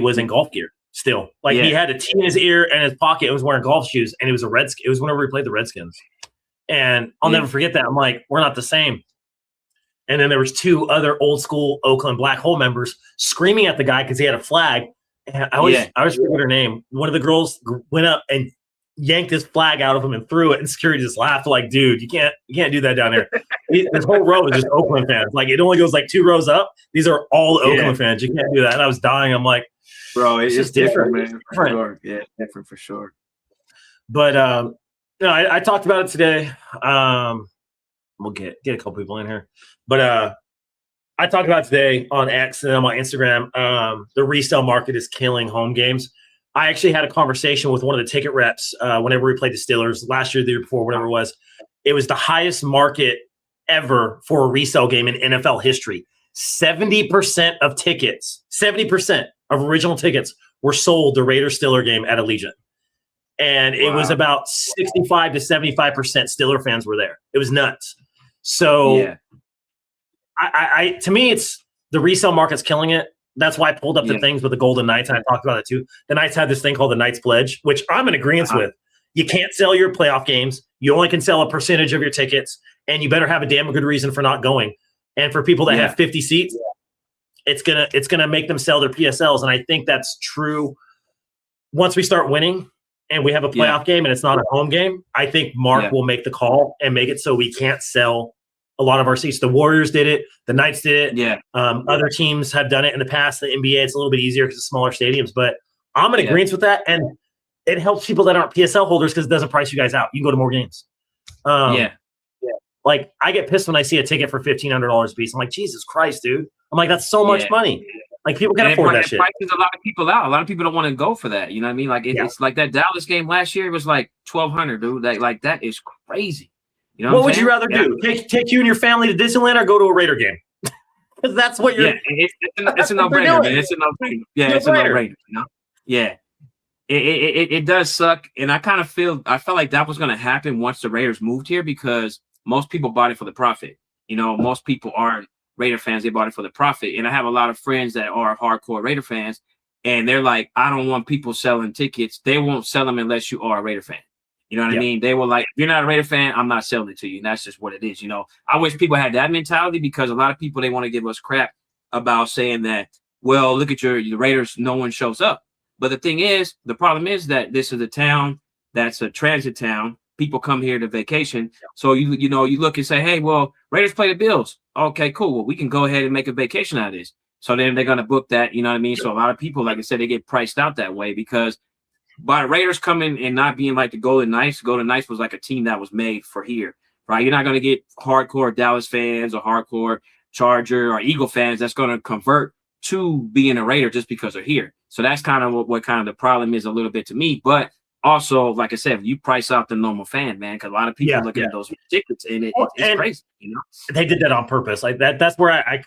was in golf gear still. Like he had a tee in his ear and his pocket and was wearing golf shoes, and it was a Redskin. It was whenever we played the Redskins. And I'll never forget that. I'm like, we're not the same. And then there was 2 other old school Oakland Black Hole members screaming at the guy because he had a flag. And I always forget her name. One of the girls went up and yanked his flag out of him and threw it, and security just laughed like, dude, you can't do that down there. This whole row is just Oakland fans. Like, it only goes like 2 rows up. These are all Oakland fans. You can't do that. And I was dying. I'm like, bro, it's just different, man. For sure. Yeah, different for sure. But no, I talked about it today. We'll get a couple people in here. But I talked about it today on X and on my Instagram. The resale market is killing home games. I actually had a conversation with one of the ticket reps whenever we played the Steelers last year, the year before, whatever it was. It was the highest market ever for a resale game in NFL history. 70% of tickets, 70% of original tickets were sold the Raiders-Steeler game at Allegiant. And it was about 65 to 75% Steeler fans were there. It was nuts. So I to me, it's the resale market's killing it. That's why I pulled up the things with the Golden Knights, and I talked about it too. The Knights had this thing called the Knights Pledge, which I'm in agreement with. You can't sell your playoff games. You only can sell a percentage of your tickets, and you better have a damn good reason for not going. And for people that have 50 seats, it's gonna make them sell their PSLs. And I think that's true. Once we start winning and we have a playoff game and it's not a home game, I think Mark will make the call and make it so we can't sell a lot of our seats. The Warriors did it. The Knights did it. Other teams have done it in the past. The NBA, it's a little bit easier because it's smaller stadiums. But I'm in agreement with that. And it helps people that aren't PSL holders because it doesn't price you guys out. You can go to more games. Like, I get pissed when I see a ticket for $1,500 a piece. I'm like, Jesus Christ, dude. I'm like, that's so much money. Like, people can afford that shit. It prices a lot of people out. A lot of people don't want to go for that. You know what I mean? Like, it's like that Dallas game last year. It was like $1,200, dude. Like that is crazy. You know what would you rather do? Take you and your family to Disneyland or go to a Raider game? Because that's what you're. It's a no-brainer, man. It's a no-brainer. Yeah, it's a no-brainer. You know? Yeah, it does suck, and I felt like that was going to happen once the Raiders moved here because most people bought it for the profit. You know, most people aren't Raider fans; they bought it for the profit. And I have a lot of friends that are hardcore Raider fans, and they're like, "I don't want people selling tickets. They won't sell them unless you are a Raider fan." You know what I mean? They were like, if you're not a Raider fan, I'm not selling it to you. And that's just what it is. You know, I wish people had that mentality because a lot of people, they want to give us crap about saying that, well, look at the Raiders, no one shows up. But the problem is that this is a town that's a transit town. People come here to vacation. So, you look and say, hey, well, Raiders play the Bills. Okay, cool. Well, we can go ahead and make a vacation out of this. So then they're going to book that. You know what I mean? So a lot of people, like I said, they get priced out that way because by the Raiders coming and not being like the Golden Knights was like a team that was made for here, right? You're not going to get hardcore Dallas fans or hardcore Charger or Eagle fans that's going to convert to being a Raider just because they're here. So that's kind of what kind of the problem is a little bit to me. But also, like I said, you price out the normal fan, man, because a lot of people look at those tickets and it's crazy. You know, they did that on purpose. Like that's where I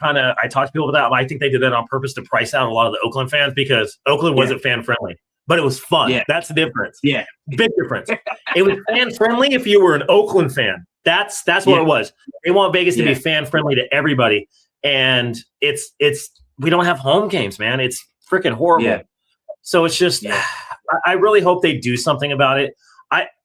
talk to people about that. I think they did that on purpose to price out a lot of the Oakland fans because Oakland wasn't fan friendly. But it was fun. Yeah. That's the difference. Yeah. Big difference. It was fan friendly if you were an Oakland fan. That's what it was. They want Vegas to be fan friendly to everybody. And it's we don't have home games, man. It's freaking horrible. Yeah. So it's just I really hope they do something about it.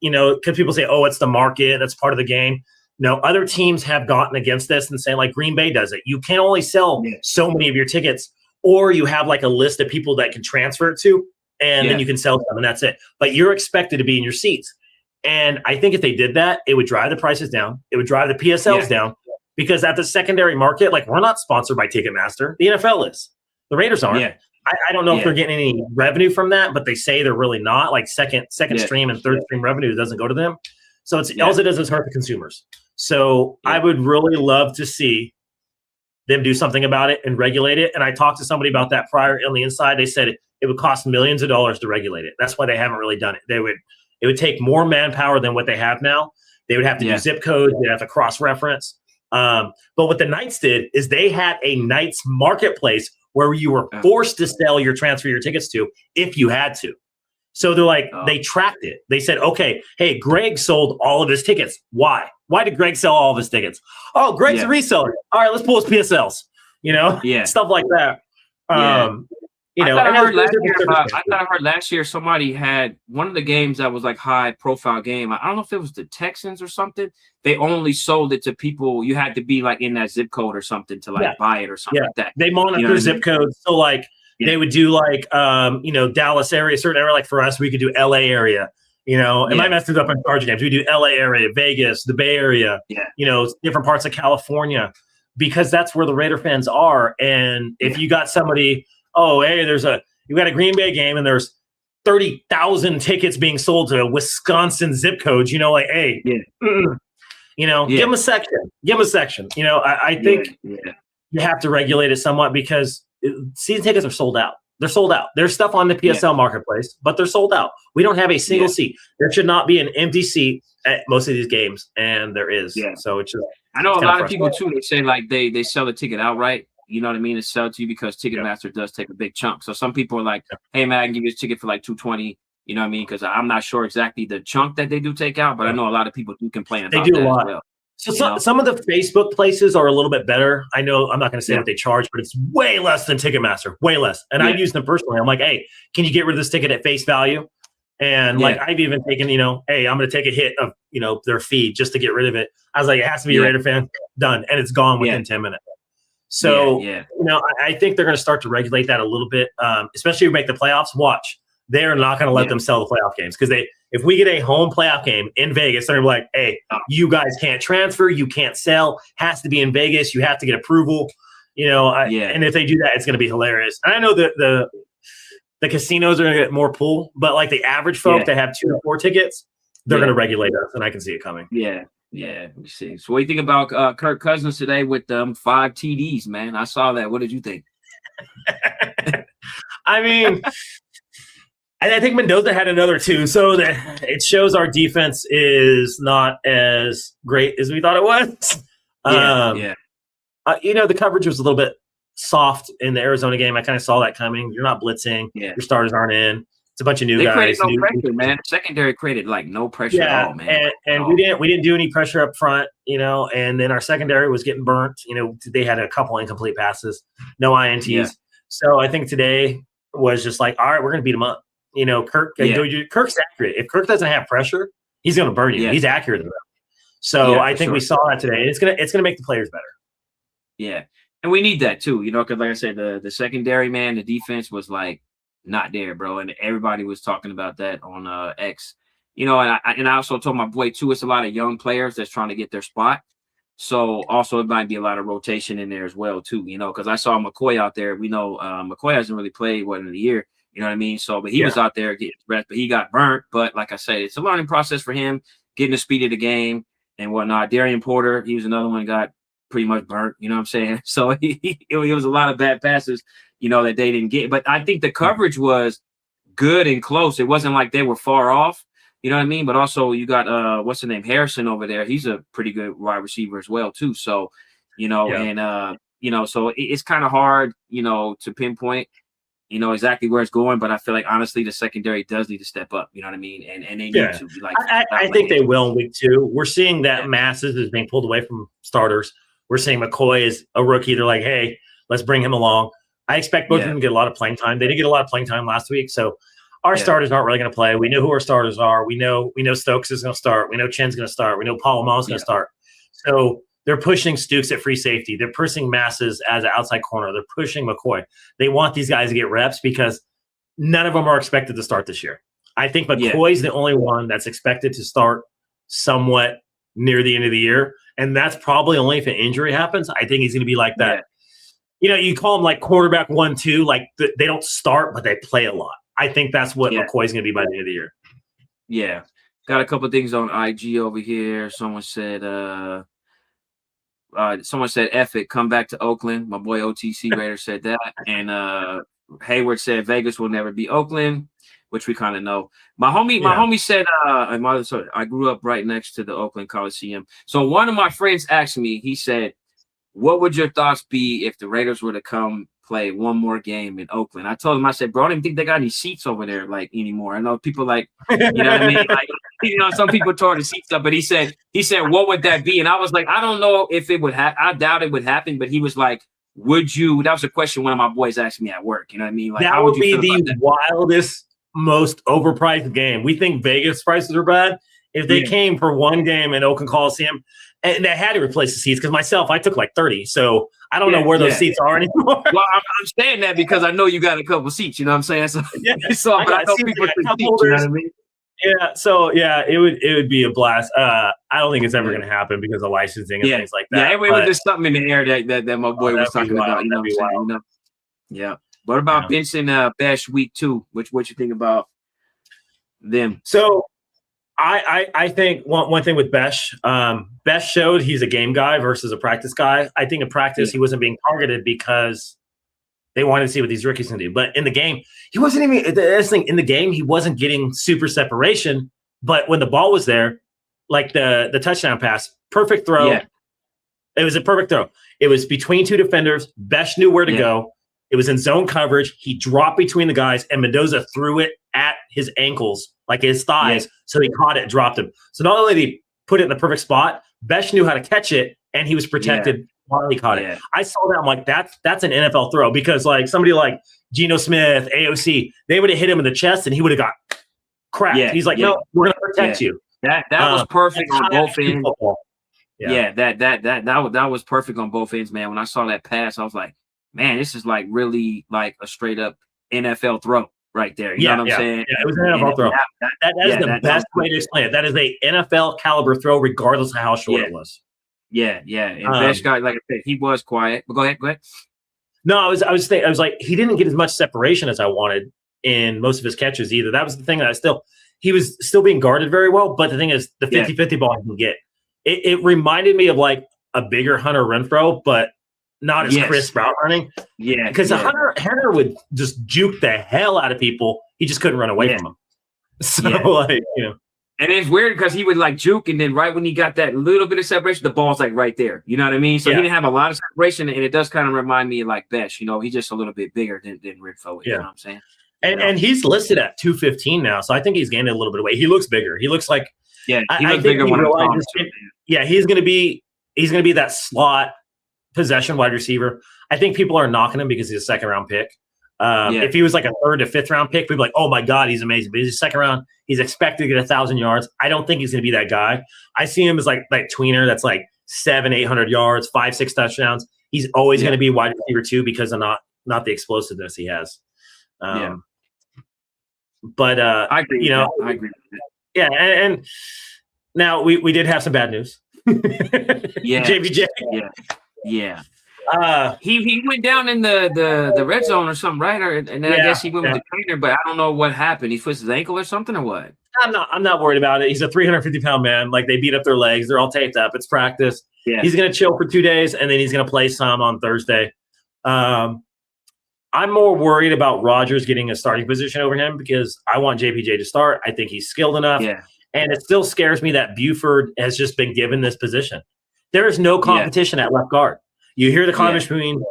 Because people say, oh, it's the market, that's part of the game. No, other teams have gotten against this and saying, like, Green Bay does it. You can only sell so many of your tickets, or you have like a list of people that can transfer it to. And then you can sell them, and that's it. But you're expected to be in your seats. And I think if they did that, it would drive the prices down. It would drive the PSLs down. Because at the secondary market, like, we're not sponsored by Ticketmaster. The NFL is. The Raiders aren't. Yeah. I don't know if they're getting any revenue from that, but they say they're really not. Like, second stream and third stream revenue doesn't go to them. So all it does is hurt the consumers. So I would really love to see them do something about it and regulate it. And I talked to somebody about that prior on the inside. They said it would cost millions of dollars to regulate it. That's why they haven't really done it. It would take more manpower than what they have now. They would have to do zip codes. They'd have to cross-reference. But what the Knights did is they had a Knights marketplace where you were forced to sell transfer your tickets to if you had to. So they're like, they tracked it. They said, okay, hey, Greg sold all of his tickets. Why? Why did Greg sell all of his tickets? Oh, Greg's a reseller. All right, let's pull his PSLs. Stuff like that. You know, I thought I heard last year somebody had one of the games that was like high profile game. I don't know if it was the Texans or something. They only sold it to people. You had to be like in that zip code or something to like buy it or something like that. They monitor zip codes. So like they would do like you know, Dallas area, certain area. Like for us, we could do LA area. You know, it might mess it up in Charger games. We do LA area, Vegas, the Bay Area. You know, different parts of California, because that's where the Raider fans are. And if you got somebody, oh, hey, you got a Green Bay game and there's 30,000 tickets being sold to Wisconsin zip codes, you know, like, hey, you know, give them a section. Give them a section. You know, I think you have to regulate it somewhat, because season tickets are sold out. They're sold out. There's stuff on the PSL marketplace, but they're sold out. We don't have a single seat. There should not be an empty seat at most of these games, and there is. So it's just, I know a lot of people too. They say like they sell the ticket outright. You know what I mean? To sell to you, because Ticketmaster does take a big chunk. So some people are like, hey man, I can give you a ticket for like $220. You know what I mean? Because I'm not sure exactly the chunk that they do take out, but I know a lot of people do complain about that as well. So some of the Facebook places are a little bit better. I know I'm not going to say what they charge, but it's way less than Ticketmaster, way less. And I've used them personally. I'm like, hey, can you get rid of this ticket at face value? And like I've even taken, you know, hey, I'm going to take a hit of, you know, their fee just to get rid of it. I was like, it has to be a Raider fan, done, and it's gone within 10 minutes. So you know, I think they're going to start to regulate that a little bit, especially if we make the playoffs. Watch, they're not going to let them sell the playoff games, because if we get a home playoff game in Vegas, they're going to be like, hey, you guys can't transfer, you can't sell, has to be in Vegas, you have to get approval, you know. And if they do that, it's going to be hilarious. And I know that the casinos are going to get more pull, but like the average folk that have 2 or 4 tickets, they're going to regulate us, and I can see it coming. Let me see. So what do you think about Kirk Cousins today with 5 TDs, man? I saw that. What did you think? I mean, I think Mendoza had another 2, so that it shows our defense is not as great as we thought it was. You know, the coverage was a little bit soft in the Arizona game. I kind of saw that coming. You're not blitzing. Your starters aren't in. It's a bunch of new guys. Created no pressure, man. Secondary created like no pressure at all, man. And we didn't do any pressure up front, you know. And then our secondary was getting burnt. You know, they had a couple incomplete passes, no INTs. So I think today was just like, all right, we're gonna beat them up. You know, Kirk's accurate. If Kirk doesn't have pressure, he's gonna burn you. He's accurate enough. So I think we saw that today. It's gonna make the players better. Yeah, and we need that too. You know, because like I said, the secondary, man, the defense was like not there, bro, and everybody was talking about that on X. You know, and I also told my boy too, it's a lot of young players that's trying to get their spot. So also it might be a lot of rotation in there as well too. You know, because I saw McCoy out there. We know McCoy hasn't really played in a year. You know what I mean? So, but he was out there getting rest, but he got burnt. But like I said, it's a learning process for him, getting the speed of the game and whatnot. Darian Porter, he was another one that got pretty much burnt. You know what I'm saying? So it was a lot of bad passes, you know, that they didn't get. But I think the coverage was good and close. It wasn't like they were far off. You know what I mean? But also you got what's the name? Harrison over there. He's a pretty good wide receiver as well, too. So, you know, and you know, so it's kind of hard, you know, to pinpoint, you know, exactly where it's going. But I feel like honestly the secondary does need to step up. You know what I mean? And they need to be like I think they will in week 2. We're seeing that Masses is being pulled away from starters. We're seeing McCoy is a rookie. They're like, hey, let's bring him along. I expect both of them to get a lot of playing time. They didn't get a lot of playing time last week, so our starters aren't really going to play. We know who our starters are. We know Stokes is going to start. We know Chen's going to start. We know Palomalo's going to start. So they're pushing Stukes at free safety. They're pushing Masses as an outside corner. They're pushing McCoy. They want these guys to get reps because none of them are expected to start this year. I think McCoy's the only one that's expected to start somewhat near the end of the year, and that's probably only if an injury happens. I think he's going to be like that. You know, you call him like quarterback 1-2, like they don't start, but they play a lot. I think that's what McCoy's going to be by the end of the year. Yeah. Got a couple of things on IG over here. Someone said, F it, come back to Oakland. My boy OTC Raider said that. And Hayward said Vegas will never be Oakland, which we kind of know. My homie said, I grew up right next to the Oakland Coliseum. So one of my friends asked me, he said, what would your thoughts be if the Raiders were to come play one more game in Oakland? I told him, I said, bro, I don't even think they got any seats over there like anymore. I know people like, you know what I mean? Like, you know, some people tore the seats up, but he said, what would that be? And I was like, I don't know if it would happen. I doubt it would happen, but he was like, would you? That was a question one of my boys asked me at work. You know what I mean? Like, that how would you be feel the wildest, most overpriced game. We think Vegas prices are bad. If they came for one game in Oakland Coliseum, and they had to replace the seats, because myself, I took like 30, so I don't know where those seats are anymore. Well, I'm saying that because I know you got a couple seats. You know what I'm saying? So, but I know people seats, you know what I mean? Yeah, so it would be a blast. I don't think it's ever going to happen because of licensing and things like that. Yeah, it was just something in the air that my boy was talking about. You know what I'm saying? You know? Yeah. What about Benson Besh week 2? What you think about them? So I think one thing with Besh, Besh showed he's a game guy versus a practice guy. I think in practice he wasn't being targeted because they wanted to see what these rookies can do. But in the game, he wasn't even in the game, he wasn't getting super separation. But when the ball was there, like the touchdown pass, perfect throw. Yeah. It was a perfect throw. It was between two defenders. Besh knew where to go. It was in zone coverage. He dropped between the guys, and Mendoza threw it at his ankles, like his thighs. So he caught it, dropped him. So not only did he put it in the perfect spot, Besh knew how to catch it, and he was protected while he caught it. I saw that. I'm like, that's an NFL throw, because like somebody like Geno Smith, AOC, they would have hit him in the chest, and he would have got cracked. He's like, no, we're going to protect you. That was perfect on both ends. That was perfect on both ends, man. When I saw that pass, I was like, man, this is like really like a straight up NFL throw right there. You know what I'm saying? Yeah, it was an NFL throw. That is the best way to explain it. That is a NFL caliber throw, regardless of how short it was. Yeah. And Besh guy, like I said, he was quiet. But go ahead. No, I was like, he didn't get as much separation as I wanted in most of his catches either. That was the thing that he was still being guarded very well. But the thing is, the 50-50 ball he can get. It reminded me of like a bigger Hunter Renfrow, but not as crisp route running. Yeah. Because Hunter would just juke the hell out of people. He just couldn't run away from them. So like, you know. And it's weird because he would like juke, and then right when he got that little bit of separation, the ball's like right there. You know what I mean? So he didn't have a lot of separation, and it does kind of remind me of like Besh. You know, he's just a little bit bigger than Renfrow. You know what I'm saying? And he's listed at 215 now, so I think he's gained a little bit of weight. He looks bigger. He looks like he looks bigger when he's going to be that slot possession wide receiver. I think people are knocking him because he's a second round pick. If he was like a third to fifth round pick, people be like, oh my God, he's amazing. But he's a second round. He's expected to get 1,000 yards. I don't think he's going to be that guy. I see him as like tweener that's like 700-800 yards, 5-6 touchdowns. He's always going to be wide receiver 2 because of not the explosiveness he has. But I agree. I agree with that. Yeah, and now we did have some bad news. JPJ. Yeah. He went down in the red zone or something, right? And then I guess he went with the trainer, but I don't know what happened. He twisted his ankle or something, or what? I'm not worried about it. He's a 350-pound man. Like, they beat up their legs. They're all taped up. It's practice. Yeah. He's gonna chill for 2 days, and then he's gonna play some on Thursday. I'm more worried about Rodgers getting a starting position over him because I want JPJ to start. I think he's skilled enough. Yeah. And it still scares me that Buford has just been given this position. There is no competition at left guard. You hear the competition between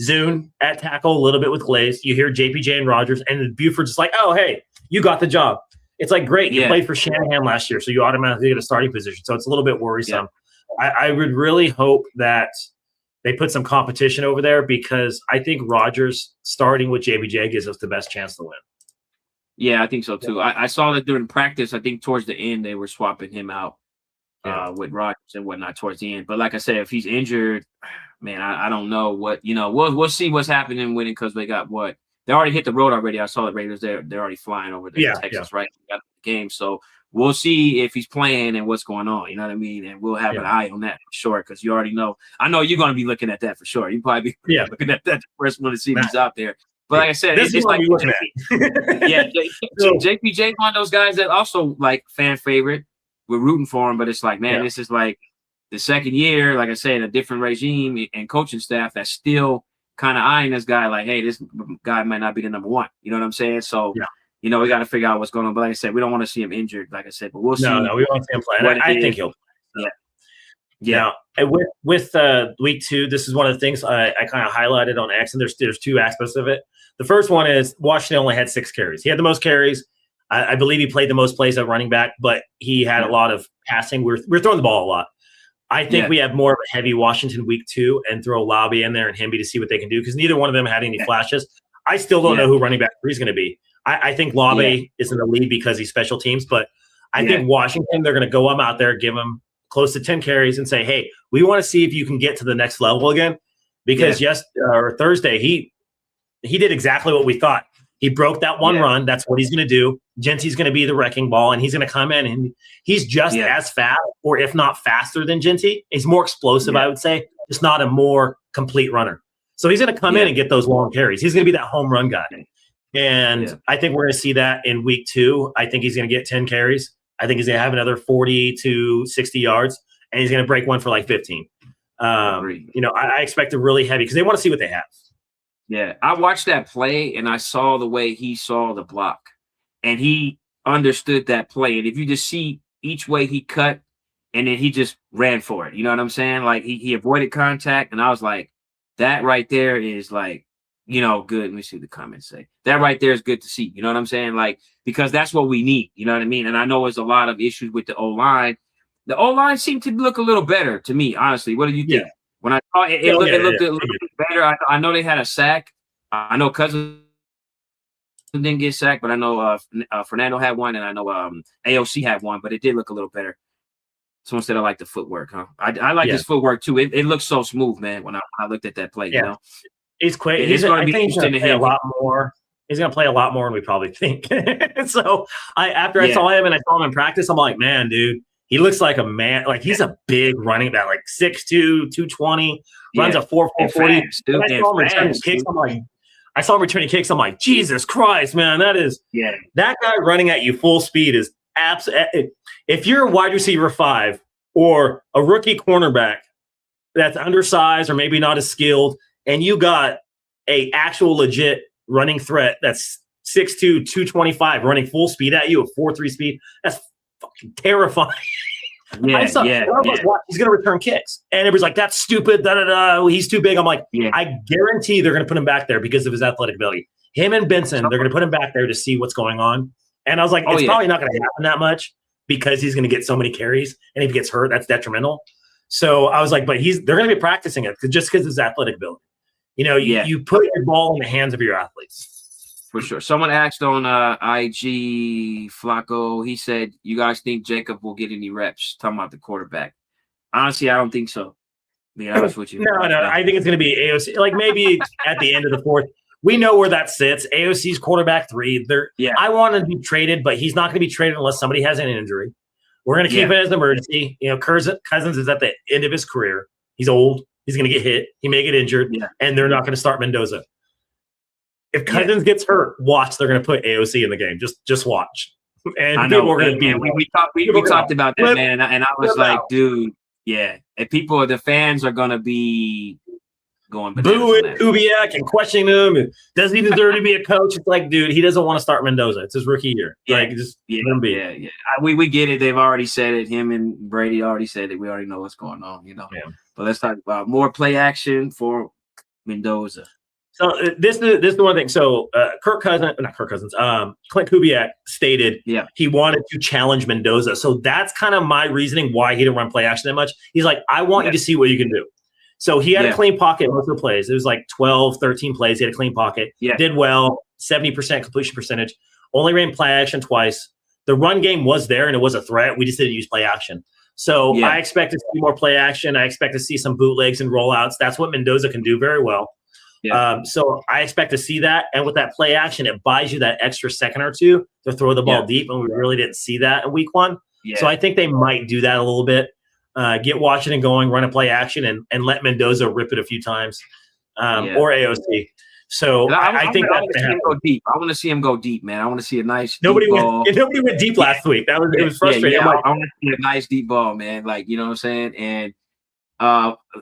Zune at tackle a little bit with Glaze. You hear JPJ and Rodgers, and Buford's just like, oh, hey, you got the job. It's like, great. You played for Shanahan last year, so you automatically get a starting position. So it's a little bit worrisome. Yeah. I would really hope that they put some competition over there because I think Rodgers starting with JPJ gives us the best chance to win. Yeah, I think so too. I saw that during practice. I think towards the end they were swapping him out with Rodgers and whatnot towards the end. But like I said, if he's injured, man, I don't know what, we'll see what's happening with it because they got what they already hit the road already. I saw the Raiders they're already flying over to Texas, right? They got the game, so we'll see if he's playing and what's going on. You know what I mean? And we'll have an eye on that for sure because you already know. I know you're going to be looking at that for sure. You probably be looking at that the first one to see if he's out there. But like I said, it's like looking at. JPJ one of those guys that also like fan favorite. We're rooting for him, but it's like, man, this is like the second year, like I said, a different regime and coaching staff that's still kind of eyeing this guy like, hey, this guy might not be the number one. You know what I'm saying? So, we got to figure out what's going on. But like I said, we don't want to see him injured, like I said, but we'll see. No, we want to see him play. I think he'll play. Yeah. Now, with week 2, this is one of the things I kind of highlighted on X, and there's 2 aspects of it. The first one is Washington only had 6 carries. He had the most carries. I believe he played the most plays at running back, but he had a lot of passing. We're throwing the ball a lot. I think we have more of a heavy Washington week 2 and throw Lobby in there and Hemby to see what they can do because neither one of them had any flashes. I still don't know who running back 3 is going to be. I think Lobby is in the lead because he's special teams, but I think Washington, they're going to go out there, give him close to 10 carries and say, hey, we want to see if you can get to the next level again because Thursday, he did exactly what we thought. He broke that one run. That's what he's going to do. Genty's going to be the wrecking ball, and he's going to come in, and he's just as fast, or if not faster than Genty. He's more explosive, I would say, just not a more complete runner. So he's going to come in and get those long carries. He's going to be that home run guy. And I think we're going to see that in week 2. I think he's going to get 10 carries. I think he's going to have another 40 to 60 yards, and he's going to break one for like 15. I expect a really heavy because they want to see what they have. Yeah, I watched that play, and I saw the way he saw the block, and he understood that play. And if you just see each way he cut, and then he just ran for it. You know what I'm saying? Like, he avoided contact, and I was like, that right there is like, good. Let me see what the comments say. That right there is good to see. You know what I'm saying? Like, because that's what we need. You know what I mean? And I know there's a lot of issues with the O-line. The O-line seemed to look a little better to me, honestly. What do you think? When I saw it, it looked a little bit better. I know they had a sack. I know Cousins didn't get sacked, but I know Fernando had one, and I know AOC had one, but it did look a little better. Someone said I like the footwork, huh? I like his footwork, too. It looks so smooth, man, when I looked at that play, you know? He's quick. He's going to play a lot more. He's going to play a lot more than we probably think. So after I saw him and I saw him in practice, I'm like, man, dude. He looks like a man. Like, he's a big running back, like 6'2", 220, runs a 4.40. I saw him returning kicks. I'm like, Jesus Christ, man, that guy running at you full speed is absolutely. If you're a wide receiver 5 or a rookie cornerback that's undersized or maybe not as skilled, and you got a actual legit running threat that's 6'2", 225 running full speed at you at 4.3 speed, that's fucking terrifying. He's going to return kicks. And everybody's like, that's stupid. He's too big. I'm like, I guarantee they're going to put him back there because of his athletic ability. Him and Benson, they're going to put him back there to see what's going on. And I was like, it's probably not going to happen that much because he's going to get so many carries. And if he gets hurt, that's detrimental. So I was like, but they're going to be practicing it just because of his athletic ability. You put your ball in the hands of your athletes. For sure. Someone asked on IG, Flacco, he said, you guys think Jacob will get any reps? Talking about the quarterback. Honestly, I don't think so. To be honest with you. No. I think it's going to be AOC. Like, maybe at the end of the 4th. We know where that sits. AOC's quarterback 3. I want to be traded, but he's not going to be traded unless somebody has an injury. We're going to keep it as an emergency. Cousins is at the end of his career. He's old. He's going to get hit. He may get injured, and they're not going to start Mendoza. If Cousins gets hurt, watch. They're going to put AOC in the game. Just watch. And I know. People are going to be. We talked about that, man, and I was like, dude, and the fans are going to be going booing Kubiak and questioning him. And does he deserve to be a coach? It's like, dude, he doesn't want to start Mendoza. It's his rookie year. Let him be. We get it. They've already said it. Him and Brady already said it. We already know what's going on. But let's talk about more play action for Mendoza. So this is the one thing. So Clint Kubiak stated he wanted to challenge Mendoza. So that's kind of my reasoning why he didn't run play action that much. He's like, I want you to see what you can do. So he had a clean pocket most of the plays. It was like 12, 13 plays. He had a clean pocket. Did well, 70% completion percentage. Only ran play action twice. The run game was there, and it was a threat. We just didn't use play action. So I expect to see more play action. I expect to see some bootlegs and rollouts. That's what Mendoza can do very well. So I expect to see that. And with that play action, it buys you that extra second or two to throw the ball deep. And we really didn't see that in week 1. So I think they might do that a little bit. Get Washington going, run a play action, and let Mendoza rip it a few times or AOC. So I think that's going to happen. Go deep. I want to see him go deep, man. I want to see a nice nobody went deep last week. It was frustrating. I want to see a nice deep ball, man. Like, you know what I'm saying? And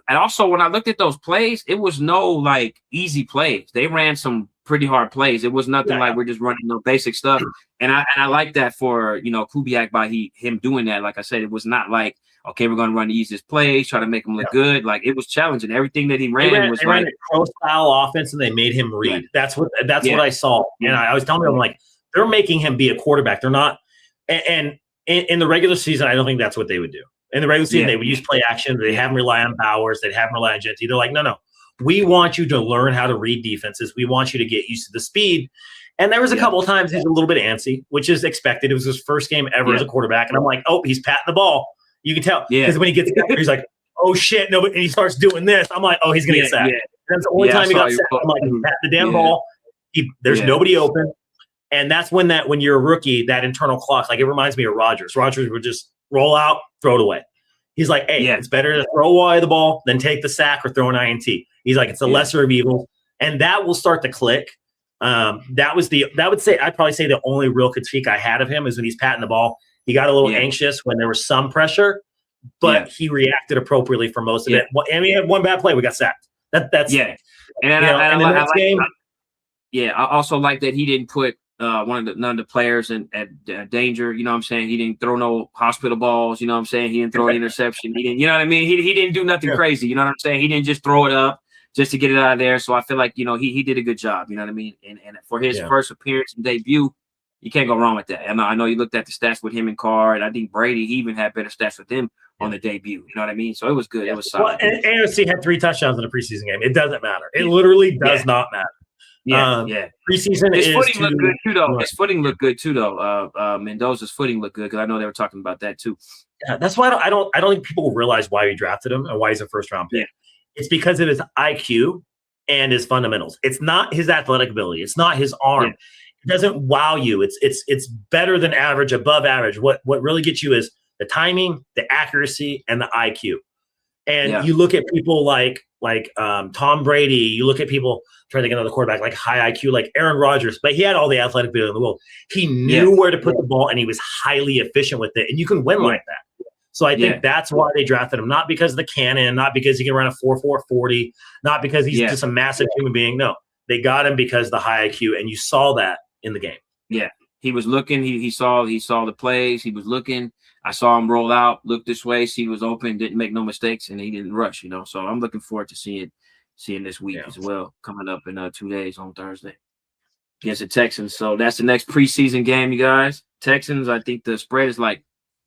also when I looked at those plays, it was no like easy plays. They ran some pretty hard plays. It was nothing like we're just running no basic stuff. And I like that for Kubiak by him doing that. Like I said, it was not like, okay, we're going to run the easiest plays, try to make him look good. Like, it was challenging. Everything that he ran was ran a pro-style offense, and they made him read. That's what I saw. And I was telling them, like, they're making him be a quarterback. They're not. And in the regular season, I don't think that's what they would do. In the regular season, they would use play action. They'd have him rely on Bowers. They'd have him rely on Genty. They're like, no. We want you to learn how to read defenses. We want you to get used to the speed. And there was a couple of times he's a little bit antsy, which is expected. It was his first game ever as a quarterback. And I'm like, oh, he's patting the ball. You can tell. Because when he gets there, he's like, oh, shit. No, and he starts doing this. I'm like, oh, he's going to get sacked. That's the only time he got sacked. I'm like, he's patting the damn ball. There's nobody open. And that's when you're a rookie, that internal clock, like it reminds me of Rodgers. Rodgers would just roll out, throw it away. He's like, hey, it's better to throw away the ball than take the sack or throw an INT. He's like, it's a lesser of evils. And that will start to click. I'd probably say the only real critique I had of him is when he's patting the ball. He got a little anxious when there was some pressure, but he reacted appropriately for most of it. And we had one bad play. We got sacked. That's I also like that he didn't put none of the players at danger. You know what I'm saying? He didn't throw no hospital balls. You know what I'm saying? He didn't throw an interception. He didn't. You know what I mean? He didn't do nothing crazy. You know what I'm saying? He didn't just throw it up just to get it out of there. So I feel like he did a good job. You know what I mean? And for his first appearance and debut, you can't go wrong with that. I know you looked at the stats with him and Carr, and I think Brady he even had better stats with him on the debut. You know what I mean? So it was good. It was solid. Well, and AOC had 3 touchdowns in a preseason game. It doesn't matter. It literally does not matter. Preseason his footing looked good too, though. His footing looked good too, though. Mendoza's footing looked good because I know they were talking about that too. Yeah, that's why I don't think people realize why we drafted him and why he's a first round pick. It's because of his IQ and his fundamentals. It's not his athletic ability. It's not his arm. It doesn't wow you. It's better than average, above average. What really gets you is the timing, the accuracy, and the IQ. And you look at people like Tom Brady. You look at people trying to get another quarterback like high IQ, like Aaron Rodgers, but he had all the athletic ability in the world. He knew where to put the ball, and he was highly efficient with it. And you can win like that. So I think that's why they drafted him, not because of the cannon, not because he can run a 4.4 40, not because he's just a massive human being. No, they got him because of the high IQ, and you saw that in the game. Yeah, he was looking. He saw the plays. He was looking. I saw him roll out, look this way, see he was open, didn't make no mistakes, and he didn't rush. So I'm looking forward to seeing this week as well, coming up in 2 days on Thursday against the Texans. So that's the next preseason game, you guys. Texans, I think the spread is like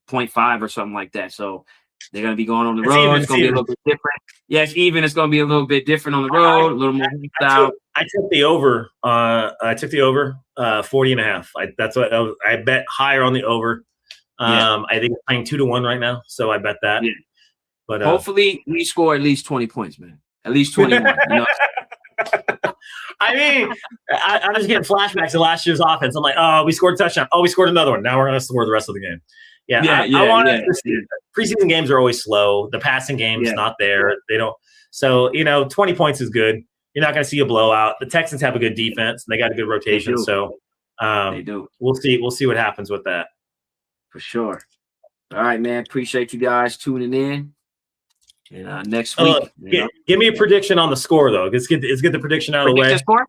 0.5 or something like that. So they're going to be going on the road. It's going to be a little bit different. Yeah, it's even. It's going to be a little bit different on the road, a little more style. I took the over. 40.5. That's what I bet higher on the over. I think it's playing 2-1 right now, so I bet that. Yeah. But hopefully we score at least 20 points, man. At least 21. I mean, I'm just getting flashbacks to last year's offense. I'm like, oh, we scored a touchdown. Oh, we scored another one. Now we're going to score the rest of the game. I want to see it. Preseason games are always slow. The passing game's not there. They don't. So 20 points is good. You're not going to see a blowout. The Texans have a good defense, and they got a good rotation. So they do. We'll see. We'll see what happens with that. For sure. All right, man. Appreciate you guys tuning in. And next week, give me a prediction on the score, though. Let's get the prediction out of the way. Score?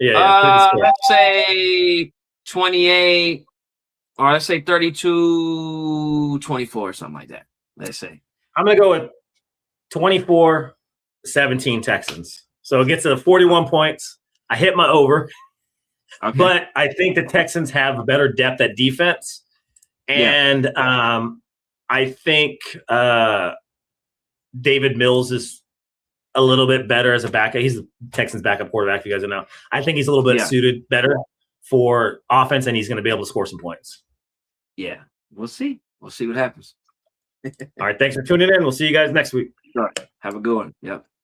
Yeah. Let's say 28, or let's say 32-24, or something like that. Let's say. I'm gonna go with 24-17 Texans. So it gets to 41 points. I hit my over, but I think the Texans have better depth at defense. And I think David Mills is a little bit better as a backup. He's the Texans' backup quarterback, if you guys know. I think he's a little bit suited better for offense, and he's going to be able to score some points. Yeah, we'll see. We'll see what happens. All right, thanks for tuning in. We'll see you guys next week. All right, have a good one. Yep.